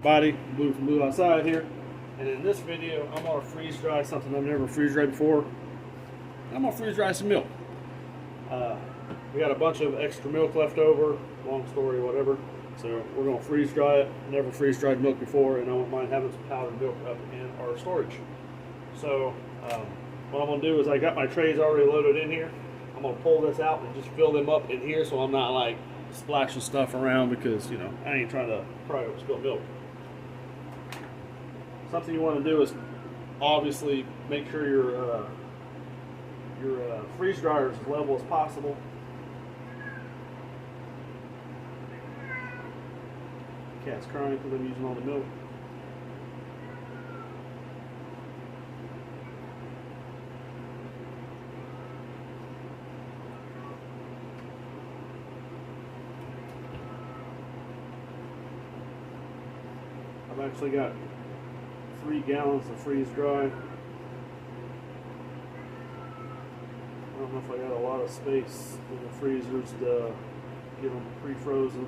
Body, Blue from Blue Outside here. And in this video, I'm gonna freeze dry something I've never freeze dried before. I'm gonna freeze dry some milk. We got a bunch of extra milk left over, long story, whatever. So we're gonna freeze dry it. Never freeze dried milk before, and I won't mind having some powdered milk up in our storage. So what I'm gonna do is I got my trays already loaded in here. I'm gonna pull this out and just fill them up in here so I'm not like splashing stuff around because, you know, I ain't trying to probably spill milk. Something you want to do is obviously make sure your freeze dryer is as level as possible. Cat's crying because I'm using all the milk. I've actually got 3 gallons of freeze dry. I don't know if I got a lot of space in the freezers to get them pre-frozen.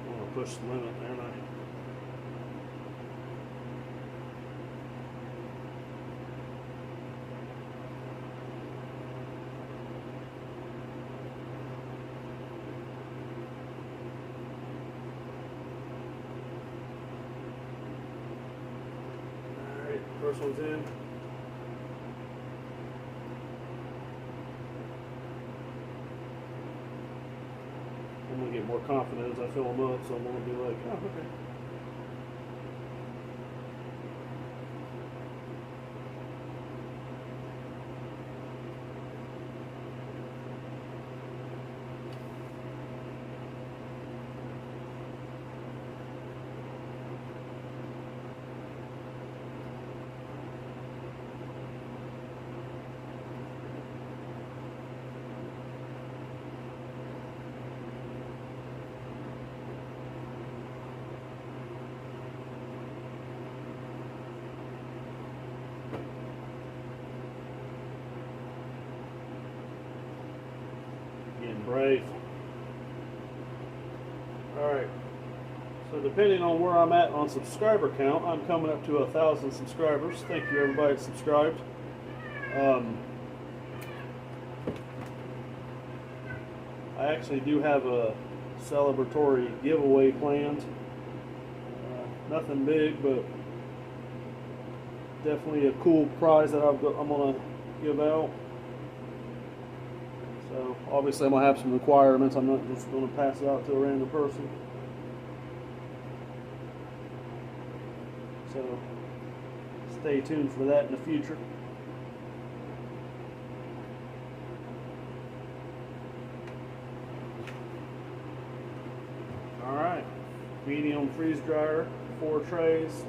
I'm gonna push the limit there, and first one's in. I'm gonna get more confident as I fill them up, so I'm gonna be like, oh, okay. Getting brave. Alright, so depending on where I'm at on subscriber count, I'm coming up to 1,000 subscribers. Thank you everybody that subscribed. I actually do have a celebratory giveaway planned. Nothing big, but definitely a cool prize that I'm going to give out. So obviously I'm going to have some requirements. I'm not just going to pass it out to a random person. So stay tuned for that in the future. Alright, medium freeze dryer, 4 trays.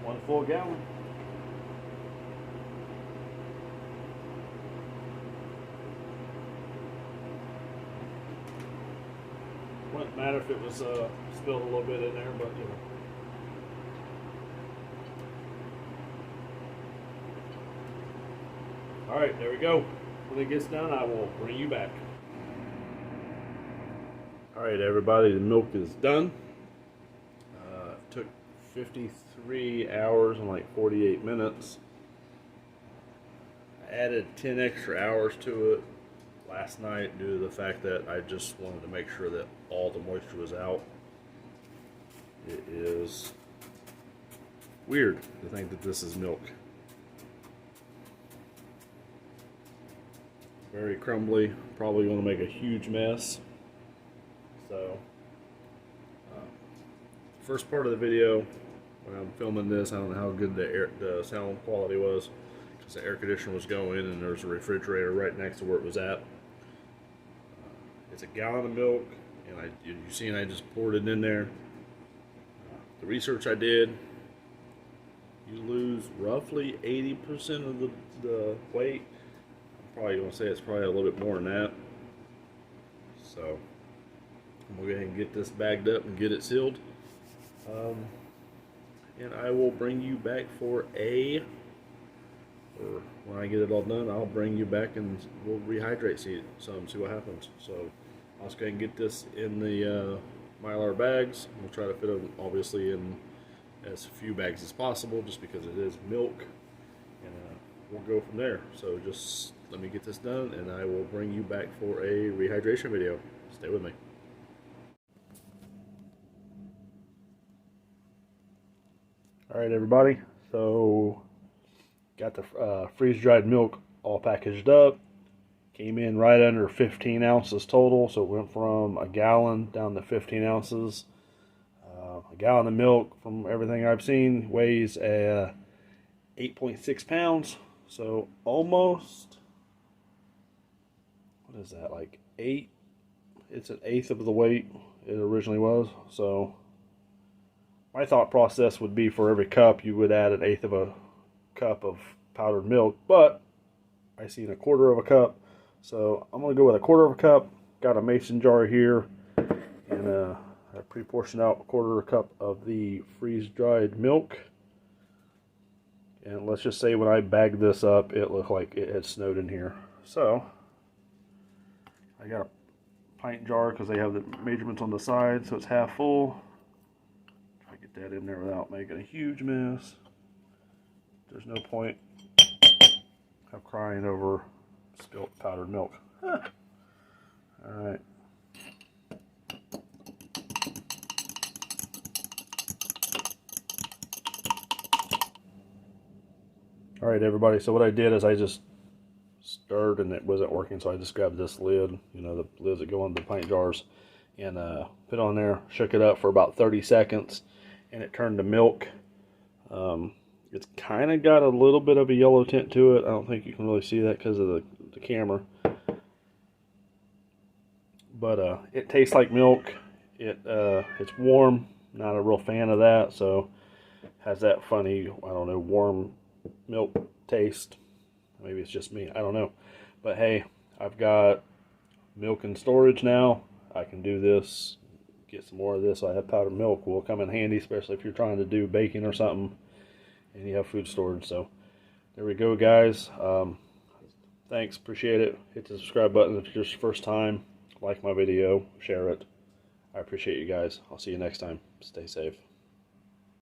One full gallon. Wouldn't matter if it was spilled a little bit in there, but you know. Alright, there we go. When it gets done, I will bring you back. Alright everybody, the milk is done. Took 53 hours and like 48 minutes. I added 10 extra hours to it last night due to the fact that I just wanted to make sure that all the moisture was out. It is weird to think that this is milk. Very crumbly, probably going to make a huge mess. So, first part of the video, when I'm filming this, I don't know how good the sound quality was, because the air conditioner was going and there's a refrigerator right next to where it was at. It's a gallon of milk, and you've seen I just poured it in there. The research I did, you lose roughly 80% of the weight. I'm probably going to say it's probably a little bit more than that. So I'm gonna go ahead and get this bagged up and get it sealed. And I will bring you back or when I get it all done, I'll bring you back and we'll rehydrate see what happens. So I'll just go ahead and get this in the Mylar bags. We'll try to fit them obviously in as few bags as possible, just because it is milk, and we'll go from there. So just let me get this done, and I will bring you back for a rehydration video. Stay with me. All right, everybody. So got the freeze-dried milk all packaged up. Came in right under 15 ounces total, so it went from a gallon down to 15 ounces. A gallon of milk, from everything I've seen, weighs 8.6 pounds. So almost, what is that, like it's an eighth of the weight it originally was. So my thought process would be for every cup you would add an eighth of a cup of powdered milk, but I seen a quarter of a cup, so I'm gonna go with a quarter of a cup. Got a mason jar here, and I pre-portioned out a quarter of a cup of the freeze-dried milk. And let's just say when I bagged this up, it looked like it had snowed in here. So I got a pint jar because they have the measurements on the side, so it's half full. Try to get that in there without making a huge mess. There's no point of crying over spilt powdered milk. All right. All right, everybody. So what I did is I just stirred and it wasn't working, so I just grabbed this lid, you know, the lids that go on the pint jars, and put it on there, shook it up for about 30 seconds, and it turned to milk. It's kind of got a little bit of a yellow tint to it. I don't think you can really see that because of the camera. But it tastes like milk. It's warm. Not a real fan of that, so has that funny, I don't know, warm milk taste. Maybe it's just me, I don't know. But hey, I've got milk in storage now. I can do this, get some more of this. So I have powdered milk, will come in handy, especially if you're trying to do baking or something and you have food storage. So there we go, guys. Thanks, appreciate it. Hit the subscribe button if it's your first time. Like my video, share it. I appreciate you guys. I'll see you next time. Stay safe.